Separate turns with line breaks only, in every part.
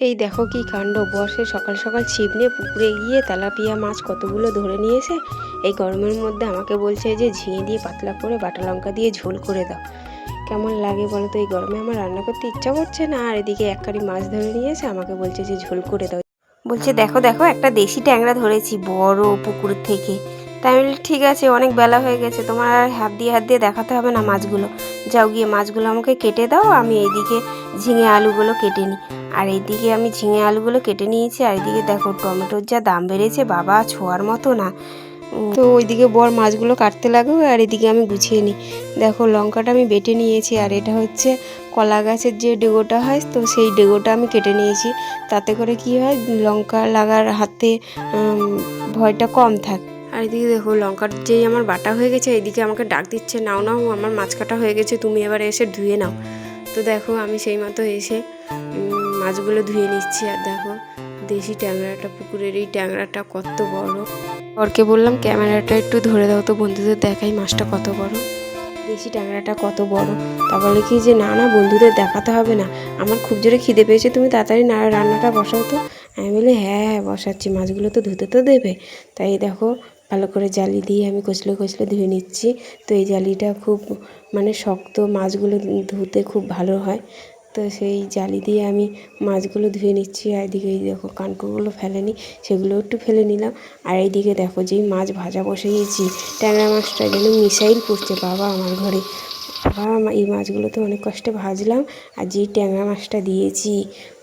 এই দেখো কি কাণ্ড, বর্ষে সকাল সকাল ছিপ নিয়ে পুকুরে গিয়ে তেলাপিয়া মাছ কতগুলো ধরে নিয়েছে। এই গরমের মধ্যে আমাকে বলছে যে ঝিঙে দিয়ে পাতলা করে বাটা লঙ্কা দিয়ে ঝোল করে দাও। কেমন লাগে বলো তো? এই গরমে আমার রান্না করতে ইচ্ছা করছে না, আর এদিকে এক কারি মাছ ধরে নিয়েছে, আমাকে বলছে যে ঝোল করে দাও। বলছে দেখো দেখো একটা দেশি ট্যাংরা ধরেছি বড় পুকুর থেকে। তাই আমি বলি ঠিক আছে, অনেক বেলা হয়ে গেছে, তোমার আর হাত দিয়ে দেখাতে হবে না মাছগুলো। যাও গিয়ে মাছগুলো আমাকে কেটে দাও, আমি এইদিকে ঝিঙে আলুগুলো কেটে নিই। আর এইদিকে আমি ঝিঙে আলুগুলো কেটে নিয়েছি, আর এইদিকে দেখো টমেটোর যা দাম বেড়েছে বাবা, ছোঁয়ার মতো না। তো ওইদিকে বর মাছগুলো কাটতে লাগবে, আর এদিকে আমি গুছিয়ে নিই। দেখো লঙ্কাটা আমি বেটে নিয়েছি, আর এটা হচ্ছে কলা গাছের যে ডেগোটা হয়, তো সেই ডেগোটা আমি কেটে নিয়েছি। তাতে করে কি হয়, লঙ্কা লাগার হাতে ভয়টা কম থাকে। আর এদিকে দেখো লঙ্কার যেই আমার বাটা হয়ে গেছে, এইদিকে আমাকে ডাক দিচ্ছে, নাও নাও আমার মাছ কাটা হয়ে গেছে, তুমি এবার এসে ধুয়ে নাও। তো দেখো আমি সেই মতো এসে মাছগুলো ধুয়ে নিচ্ছি। আর দেখো দেশি ট্যাংরাটা, পুকুরের এই ট্যাংরাটা কত বড়। ওরকে বললাম ক্যামেরাটা একটু ধরে দাও তো বন্ধুদের দেখাই মাছটা কত বড়, দেশি ট্যাংরাটা কত বড়। তা বলে কি যে না না বন্ধুদের দেখাতে হবে না, আমার খুব জোরে খিদে পেয়েছে, তুমি তাড়াতাড়ি রান্নাটা বসাও তো। আমি বলি হ্যাঁ হ্যাঁ বসাচ্ছি, মাছগুলো তো ধুতে তো দেবে। তাই দেখো ভালো করে জালি দিয়ে আমি কচলে কচলে ধুয়ে নিচ্ছি। তো এই জালিটা খুব মানে শক্ত, মাছগুলো ধুতে খুব ভালো হয়। তো সেই জালি দিয়ে আমি মাছগুলো ধুয়ে নিচ্ছি। আর এদিকে এই দেখো কানকুগুলো ফেলেনি, সেগুলো একটু ফেলে নিলাম। আর এইদিকে দেখো যেই মাছ ভাজা বসিয়েছি, ট্যাংরা মাছটা যেন মিসাইল পড়ছে বাবা আমার ঘরে। বাবা এই মাছগুলো তো অনেক কষ্টে ভাজলাম, আর যেই ট্যাংরা মাছটা দিয়েছি,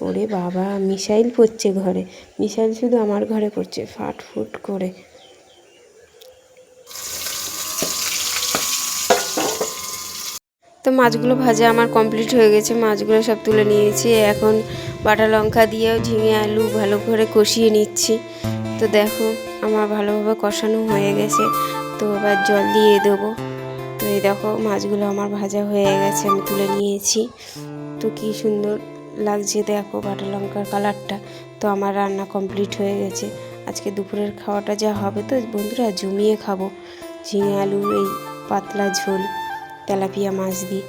ওরে বাবা মিসাইল পড়ছে ঘরে। মিসাইল শুধু আমার ঘরে পড়ছে ফাট ফুট করে। তো মাছগুলো ভাজা আমার কমপ্লিট হয়ে গেছে, মাছগুলো সব তুলে নিয়েছি। এখন বাটা লঙ্কা দিয়েও ঝিঙে আলু ভালো করে কষিয়ে নিচ্ছি। তো দেখো আমার ভালোভাবে কষানো হয়ে গেছে, তো এবার জল দিয়ে দেবো। তো এই দেখো মাছগুলো আমার ভাজা হয়ে গেছে, আমি তুলে নিয়েছি। তো কি সুন্দর লাগছে দেখো বাটা লঙ্কার কালারটা। তো আমার রান্না কমপ্লিট হয়ে গেছে। আজকে দুপুরের খাওয়াটা যা হবে, তো বন্ধুরা জমিয়ে খাবো ঝিঙে আলুর এই পাতলা ঝোল তেলাপিয়া মাছ দিয়ে।